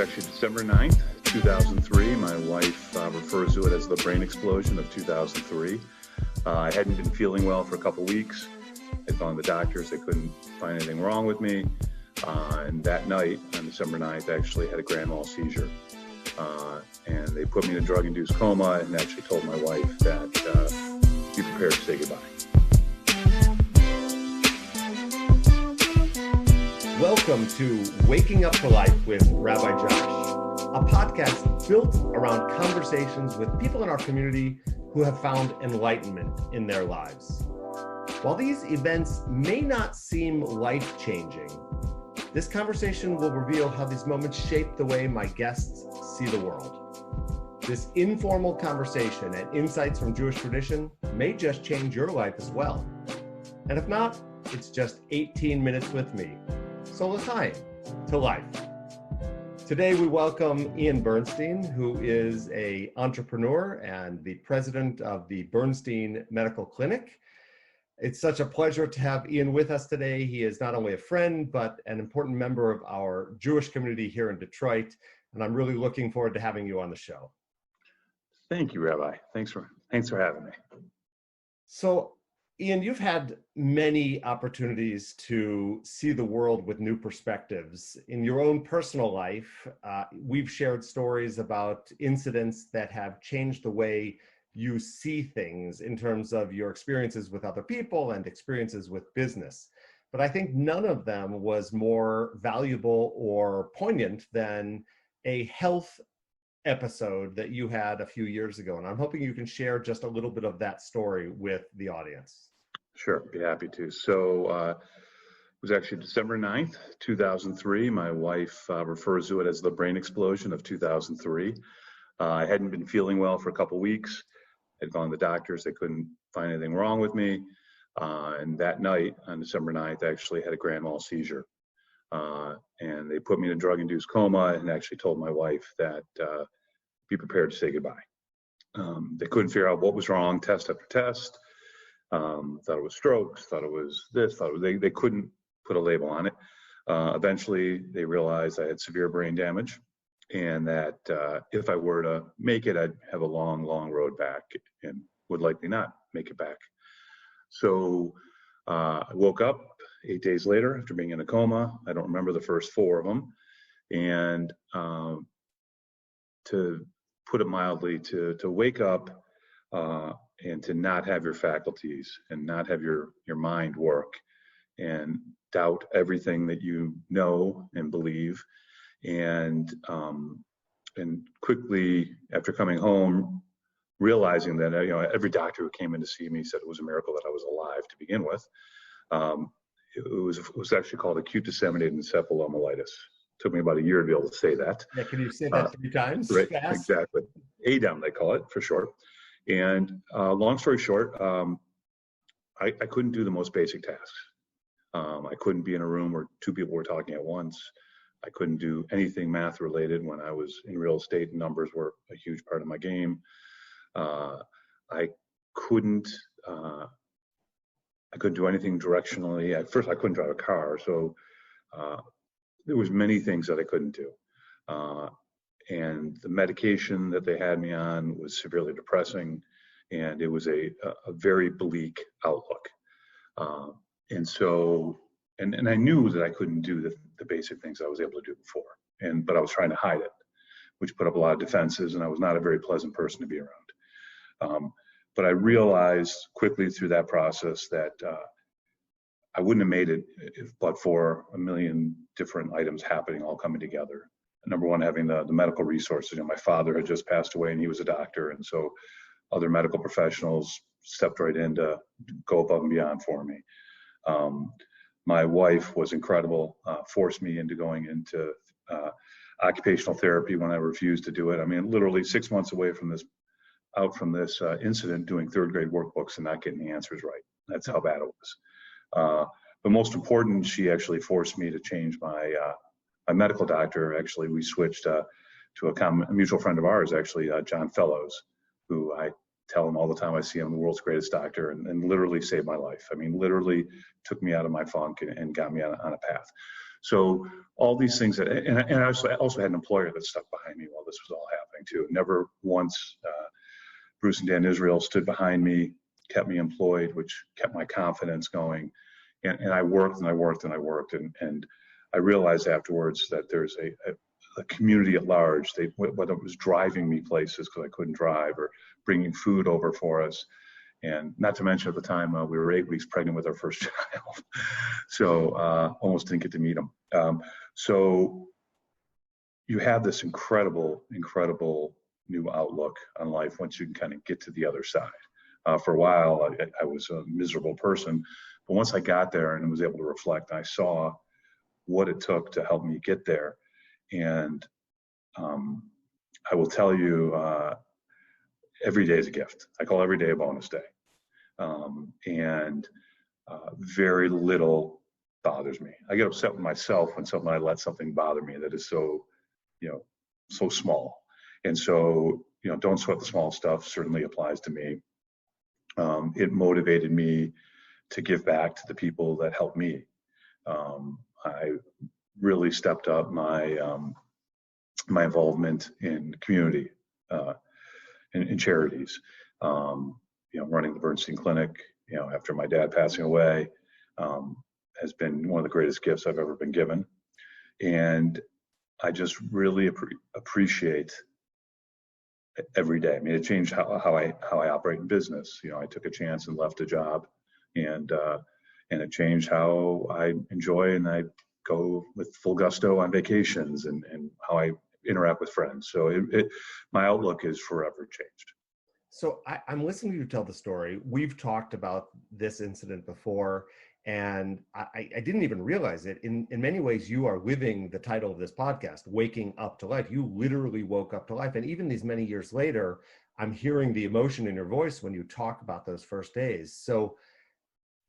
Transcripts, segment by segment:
actually December 9th, 2003. My wife refers to it as the brain explosion of 2003. I hadn't been feeling well for a couple weeks. I'd gone to the doctors. They couldn't find anything wrong with me. And that night, on December 9th, I actually had a grand mal seizure. And they put me in a drug-induced coma and actually told my wife that be prepared to say goodbye. Welcome to Waking Up to Life with Rabbi Josh, a podcast built around conversations with people in our community who have found enlightenment in their lives. While these events may not seem life-changing, this conversation will reveal how these moments shape the way my guests see the world. This informal conversation and insights from Jewish tradition may just change your life as well. And if not, it's just 18 minutes with me. So l'chaim, to life. Today we welcome Ian Burnstein, who is an entrepreneur and the president of the Burnstein Medical Clinic. It's such a pleasure to have Ian with us today. He is not only a friend, but an important member of our Jewish community here in Detroit. And I'm really looking forward to having you on the show. Thank you, Rabbi. Thanks for having me. So, Ian, you've had many opportunities to see the world with new perspectives. In your own personal life, we've shared stories about incidents that have changed the way you see things in terms of your experiences with other people and experiences with business. But I think none of them was more valuable or poignant than a health episode that you had a few years ago. And I'm hoping you can share just a little bit of that story with the audience. Sure, be happy to. So it was actually December 9th, 2003. My wife refers to it as the brain explosion of 2003. I hadn't been feeling well for a couple weeks. I'd gone to the doctors. They couldn't find anything wrong with me. And that night, on December 9th, I actually had a grand mal seizure. And they put me in a drug-induced coma and actually told my wife that be prepared to say goodbye. They couldn't figure out what was wrong, test after test. Thought it was strokes, thought it was this, they couldn't put a label on it. Eventually, they realized I had severe brain damage and that if I were to make it, I'd have a long, long road back and would likely not make it back. So I woke up 8 days later after being in a coma. I don't remember the first 4 of them. And to put it mildly, to wake up and to not have your faculties and not have your mind work and doubt everything that you know and believe. And quickly after coming home, realizing that every doctor who came in to see me said it was a miracle that I was alive to begin with. It was actually called acute disseminated encephalomyelitis. Took me about a year to be able to say that. Yeah, can you say that 3 times? Right, fast? Exactly. ADEM, they call it for short. And long story short, I couldn't do the most basic tasks. I couldn't be in a room where 2 people were talking at once. I couldn't do anything math related when I was in real estate. Numbers were a huge part of my game. I couldn't do anything directionally. At first, I couldn't drive a car. So there was many things that I couldn't do. And the medication that they had me on was severely depressing, and it was a very bleak outlook. And I knew that I couldn't do the basic things I was able to do before, but I was trying to hide it, which put up a lot of defenses, and I was not a very pleasant person to be around. But I realized quickly through that process that I wouldn't have made it but for a million different items happening, all coming together. Number one, having the medical resources. My father had just passed away and he was a doctor. And so other medical professionals stepped right in to go above and beyond for me. My wife was incredible, forced me into going into occupational therapy when I refused to do it. Literally 6 months away from this incident, doing 3rd grade workbooks and not getting the answers right. That's how bad it was. But most important, she actually forced me to change my medical doctor. Actually, we switched to a mutual friend of ours, actually, John Fellows, who I tell him all the time I see him, the world's greatest doctor, and literally saved my life. Literally took me out of my funk and got me on a path. So all these things and I also had an employer that stuck behind me while this was all happening too. Never once, Bruce and Dan Israel stood behind me, kept me employed, which kept my confidence going. And I worked and I worked and I worked. And I realized afterwards that there's a community at large, whether it was driving me places because I couldn't drive, or bringing food over for us. And not to mention at the time, we were 8 weeks pregnant with our first child. So almost didn't get to meet them. So you have this incredible new outlook on life once you can kind of get to the other side. For a while, I was a miserable person. But once I got there and was able to reflect, I saw what it took to help me get there. And I will tell you, every day is a gift. I call every day a bonus day. And very little bothers me. I get upset with myself when I let something bother me that is so small. And so, don't sweat the small stuff certainly applies to me. It motivated me to give back to the people that helped me. I really stepped up my involvement in community, in charities, running the Burnstein Clinic, after my dad passing away, has been one of the greatest gifts I've ever been given. And I just really appreciate every day. I mean, it changed how I operate in business. I took a chance and left a job, and it changed how I enjoy and I go with full gusto on vacations and how I interact with friends. So my outlook is forever changed. So I'm listening to you tell the story. We've talked about this incident before, and I didn't even realize it. In many ways, you are living the title of this podcast, Waking Up to Life. You literally woke up to life. And even these many years later, I'm hearing the emotion in your voice when you talk about those first days. So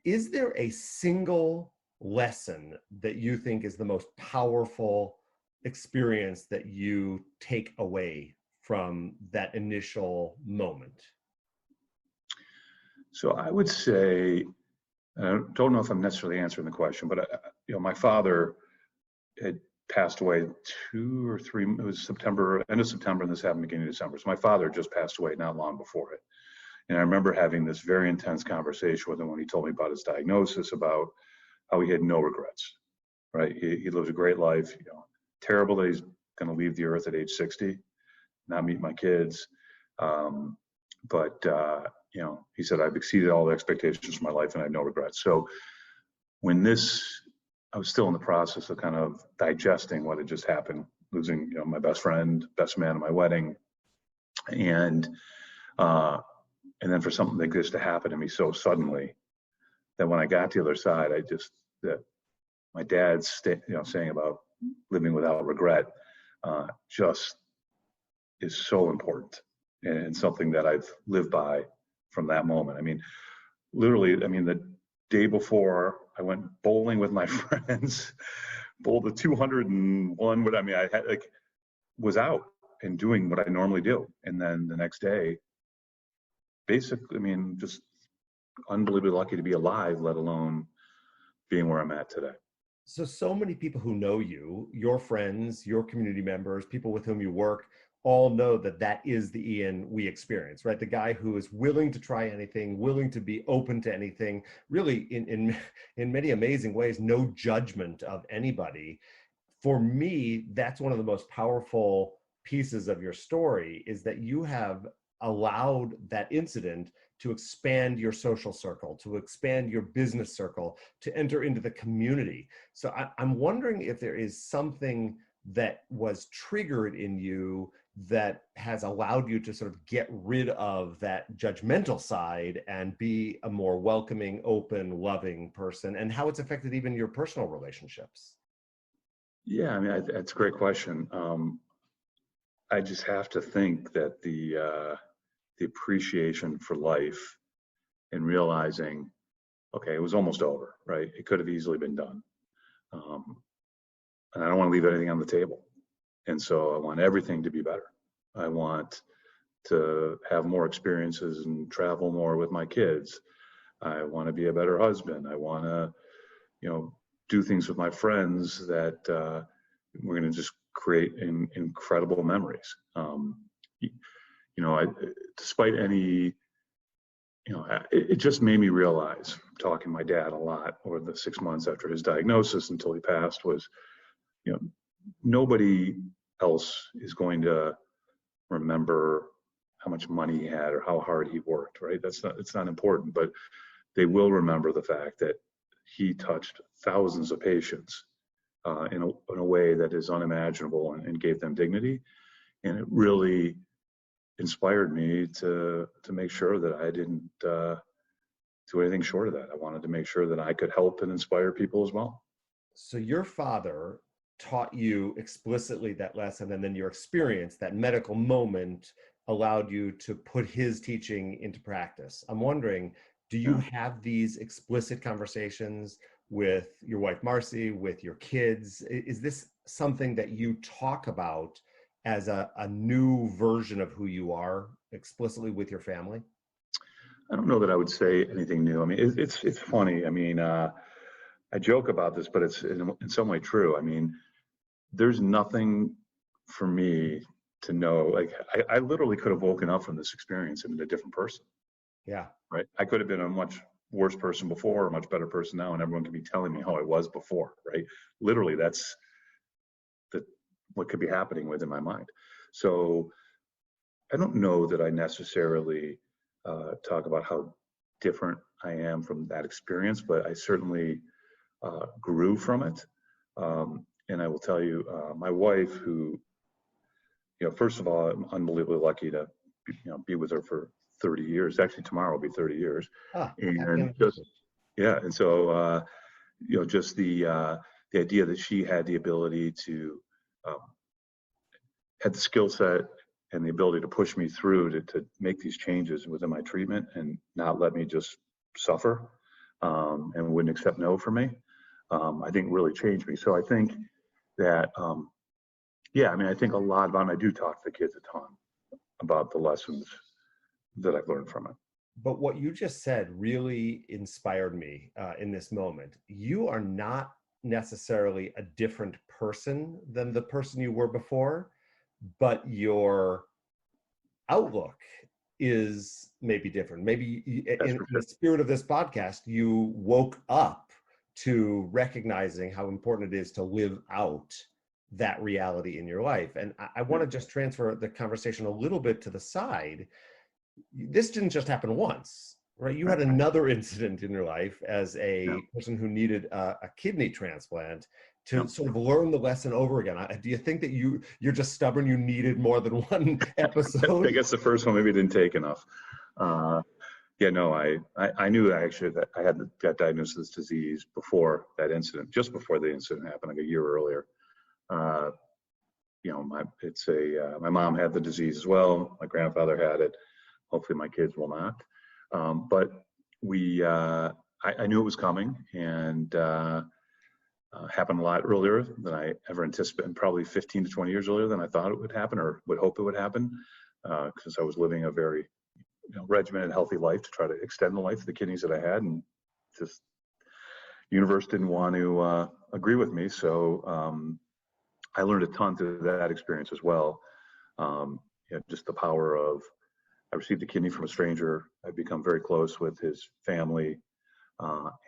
is there a single lesson that you think is the most powerful experience that you take away from that initial moment? So I would say, I don't know if I'm necessarily answering the question, but my father had passed away 2 or 3, it was end of September, and this happened beginning of December. So my father just passed away not long before it. And I remember having this very intense conversation with him when he told me about his diagnosis, about how he had no regrets, right? He lived a great life, terrible that he's going to leave the earth at age 60, not meet my kids. But he said, I've exceeded all the expectations for my life and I have no regrets. So when I was still in the process of kind of digesting what had just happened, losing, my best friend, best man at my wedding. And then for something like this to happen to me so suddenly, that when I got to the other side, that my dad's saying about living without regret, just is so important and something that I've lived by from that moment. I mean, literally, the day before I went bowling with my friends, bowled the 201, but I had was out and doing what I normally do. And then the next day, basically, just unbelievably lucky to be alive, let alone being where I'm at today. So many people who know you, your friends, your community members, people with whom you work, all know that is the Ian we experience, right? The guy who is willing to try anything, willing to be open to anything, really in many amazing ways, no judgment of anybody. For me, that's one of the most powerful pieces of your story, is that you have allowed that incident to expand your social circle, to expand your business circle, to enter into the community. So I'm wondering if there is something that was triggered in you that has allowed you to sort of get rid of that judgmental side and be a more welcoming, open, loving person, and how it's affected even your personal relationships. Yeah, that's a great question. I just have to think that the appreciation for life and realizing, okay, it was almost over, right? It could have easily been done. And I don't want to leave anything on the table. And so I want everything to be better. I want to have more experiences and travel more with my kids. I want to be a better husband. I want to, do things with my friends that we're going to just create incredible memories. Despite any, it just made me realize, talking to my dad a lot over the 6 months after his diagnosis until he passed, was, nobody else is going to remember how much money he had or how hard he worked, right? It's not important, but they will remember the fact that he touched thousands of patients in a way that is unimaginable and gave them dignity. And it really inspired me to make sure that I didn't do anything short of that. I wanted to make sure that I could help and inspire people as well. So your father taught you explicitly that lesson, and then your experience, that medical moment, allowed you to put his teaching into practice. I'm wondering, do you have these explicit conversations with your wife, Marcy, with your kids? Is this something that you talk about as a new version of who you are explicitly with your family? I don't know that I would say anything new. I mean, it's funny. I mean, I joke about this, but it's in some way true. I mean, there's nothing for me to know. Like, I literally could have woken up from this experience and been a different person. Yeah. Right. I could have been a much worse person before, a much better person now, and everyone could be telling me how I was before. Right. Literally, that's what could be happening within my mind. So I don't know that I necessarily talk about how different I am from that experience, but I certainly grew from it. And I will tell you, my wife, who, first of all, I'm unbelievably lucky to, be with her for 30 years. Actually, tomorrow will be 30 years. And just, and so, just the idea that she had the ability to, had the skill set and the ability to push me through to make these changes within my treatment and not let me just suffer, and wouldn't accept no from me, I think really changed me. So I think that, I think a lot about it. I do talk to the kids a ton about the lessons that I've learned from it. But what you just said really inspired me in this moment. You are not necessarily a different person than the person you were before, but your outlook is maybe different. Maybe in the spirit of this podcast, you woke up to recognizing how important it is to live out that reality in your life. And I want to just transfer the conversation a little bit to the side. This didn't just happen once, right? You had another incident in your life as a person who needed a kidney transplant to sort of learn the lesson over again. Do you think that you're just stubborn? You needed more than one episode? I guess the first one maybe didn't take enough. I knew actually that I had got diagnosed with this disease before that incident, just before the incident happened, like a year earlier. My mom had the disease as well. My grandfather had it. Hopefully my kids will not. But I knew it was coming, and happened a lot earlier than I ever anticipated, probably 15 to 20 years earlier than I thought it would happen or would hope it would happen, because I was living a very regimented, healthy life to try to extend the life of the kidneys that I had, and just the universe didn't want to agree with me. So I learned a ton through that experience as well. Just the power of, I received a kidney from a stranger. I've become very close with his family.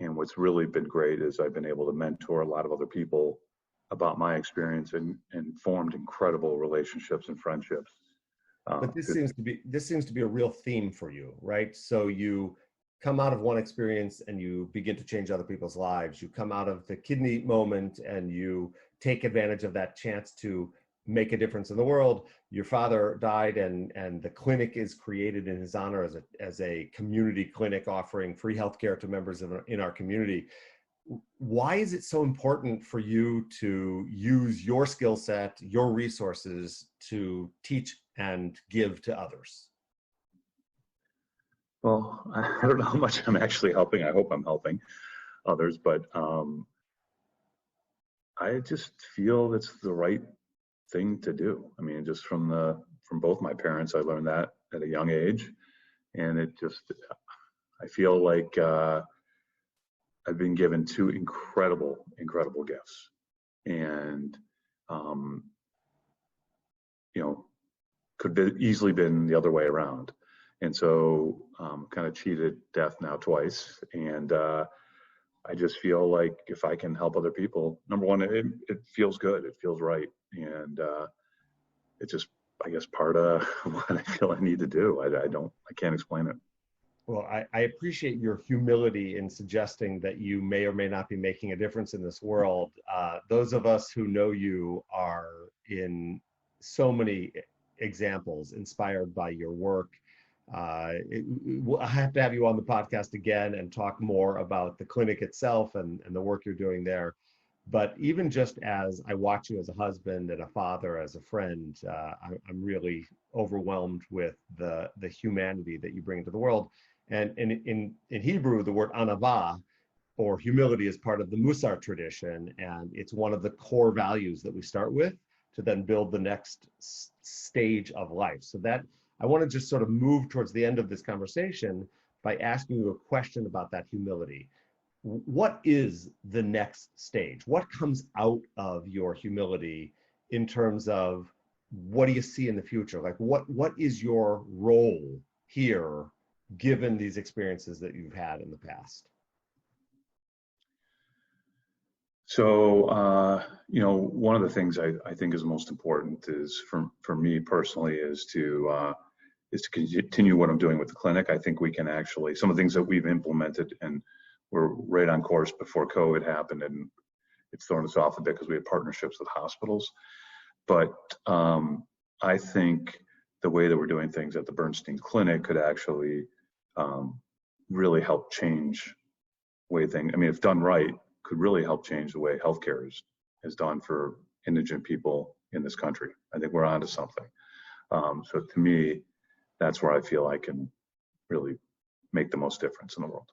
And what's really been great is I've been able to mentor a lot of other people about my experience and formed incredible relationships and friendships. But this seems to be a real theme for you, right? So you come out of one experience and you begin to change other people's lives. You come out of the kidney moment and you take advantage of that chance to make a difference in the world. Your father died, and the clinic is created in his honor as a community clinic offering free healthcare to members in our community. Why is it so important for you to use your skill set, your resources to teach and give to others? Well, I don't know how much I'm actually helping. I hope I'm helping others, but I just feel it's the right thing to do. I mean, just from both my parents, I learned that at a young age, and I feel like I've been given two incredible incredible gifts. And, could have easily been the other way around. And so kind of cheated death now twice. And I just feel like if I can help other people, number one, it feels good. It feels right. And it's just, I guess, part of what I feel I need to do. I can't explain it. Well, I appreciate your humility in suggesting that you may or may not be making a difference in this world. Those of us who know you are in so many examples inspired by your work. I have to have you on the podcast again and talk more about the clinic itself and the work you're doing there. But even just as I watch you as a husband and a father, as a friend, I'm really overwhelmed with the humanity that you bring into the world. And in Hebrew, the word anava, or humility, is part of the Musar tradition. And it's one of the core values that we start with to then build the next stage of life. So that I want to just sort of move towards the end of this conversation by asking you a question about that humility. What is the next stage? What comes out of your humility in terms of what do you see in the future? Like what is your role here, given these experiences that you've had in the past? So, one of the things I think is most important is for me personally is to continue what I'm doing with the clinic. I think we can actually, some of the things that we've implemented, and we're right on course before COVID happened, and it's thrown us off a bit because we have partnerships with hospitals. But I think the way that we're doing things at the Burnstein Clinic could actually really help change the way things, if done right, could really help change the way healthcare is done for indigent people in this country. I think we're onto something. So to me, that's where I feel I can really make the most difference in the world.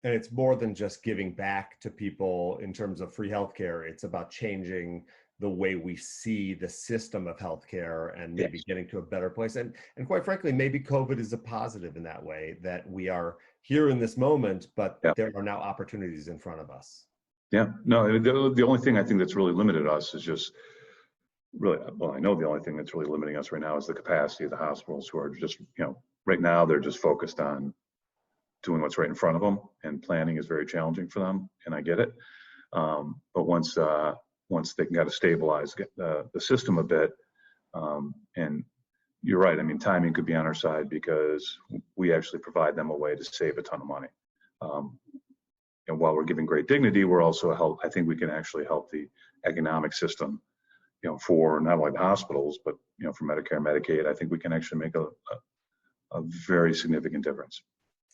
And it's more than just giving back to people in terms of free healthcare. It's about changing the way we see the system of healthcare and maybe getting to a better place. And quite frankly, maybe COVID is a positive in that way, that we are here in this moment, but there are now opportunities in front of us. Yeah, no, the only thing I think that's really limited us is just really, well, I know the only thing that's really limiting us right now is the capacity of the hospitals, who are just, right now they're just focused on doing what's right in front of them, and planning is very challenging for them, and I get it. But once they can kind of stabilize the system a bit, and you're right, timing could be on our side because we actually provide them a way to save a ton of money. And while we're giving great dignity, we're also I think we can actually help the economic system, for not only the hospitals, but, for Medicare and Medicaid. I think we can actually make a very significant difference.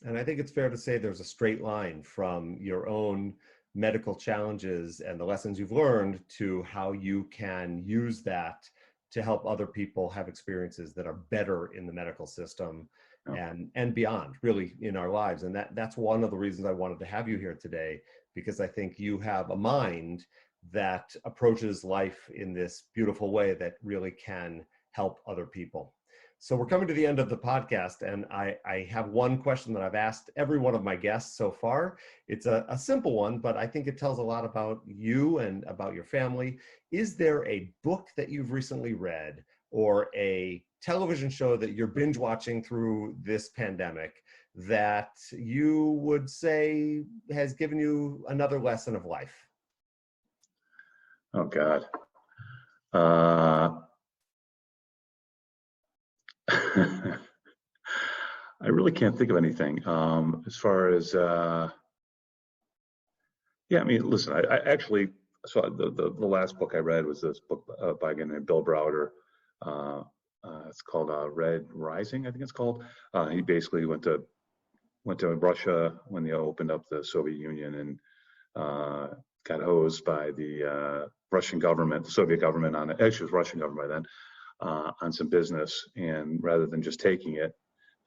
And I think it's fair to say there's a straight line from your own medical challenges and the lessons you've learned to how you can use that to help other people have experiences that are better in the medical system and beyond, really, in our lives. And that's one of the reasons I wanted to have you here today, because I think you have a mind that approaches life in this beautiful way that really can help other people. So we're coming to the end of the podcast, and I have one question that I've asked every one of my guests so far. It's a simple one, but I think it tells a lot about you and about your family. Is there a book that you've recently read, or a television show that you're binge watching through this pandemic that you would say has given you another lesson of life? Oh, God. I really can't think of anything. As far as, listen, I actually, so the last book I read was this book by a guy named Bill Browder. It's called Red Rising, I think it's called. He basically went to Russia when they opened up the Soviet Union, and got hosed by the Russian government, the Soviet government actually it was Russian government by then, on some business. And rather than just taking it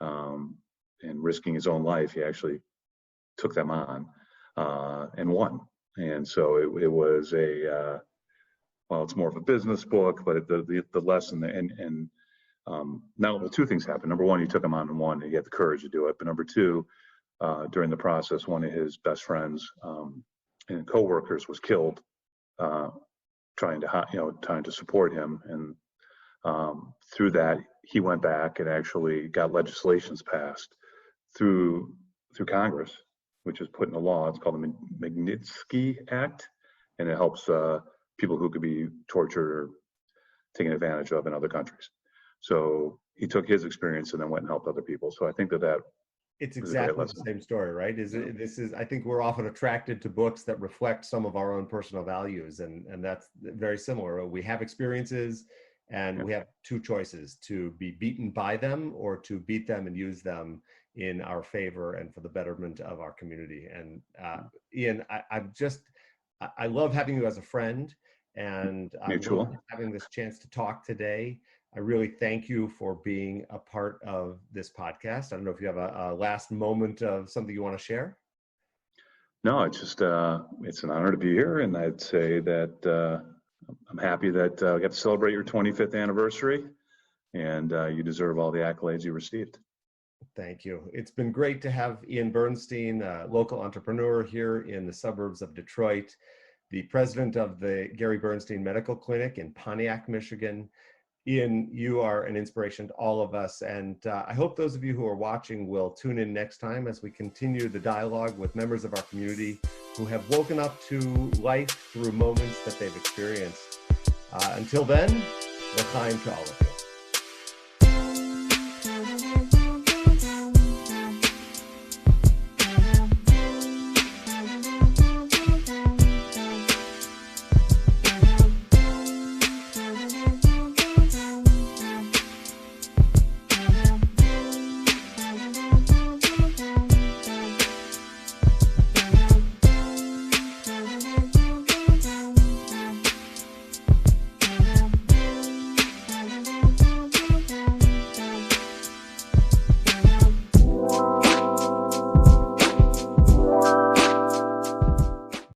and risking his own life, he actually took them on and won. And so it was it's more of a business book, but the lesson and now two things happened. Number one, he took him on and won, and he had the courage to do it. But number two, during the process, one of his best friends and coworkers was killed trying to support him. And through that, he went back and actually got legislations passed through Congress, which is put into law. It's called the Magnitsky Act, and it helps people who could be tortured or taken advantage of in other countries. So he took his experience and then went and helped other people. So I think that it's exactly the same story, right? I think we're often attracted to books that reflect some of our own personal values, and that's very similar. We have experiences, and we have two choices: to be beaten by them or to beat them and use them in our favor and for the betterment of our community. And Ian, I love having you as a friend, and I love having this chance to talk today. I really thank you for being a part of this podcast. I don't know if you have a last moment of something you want to share. No, it's just it's an honor to be here, and I'd say that I'm happy that we got to celebrate your 25th anniversary, and you deserve all the accolades you received. Thank you. It's been great to have Ian Burnstein, a local entrepreneur here in the suburbs of Detroit, the president of the Gary Burnstein Medical Clinic in Pontiac, Michigan. Ian, you are an inspiration to all of us, and I hope those of you who are watching will tune in next time as we continue the dialogue with members of our community who have woken up to life through moments that they've experienced. Until then, l'chaim to all of you.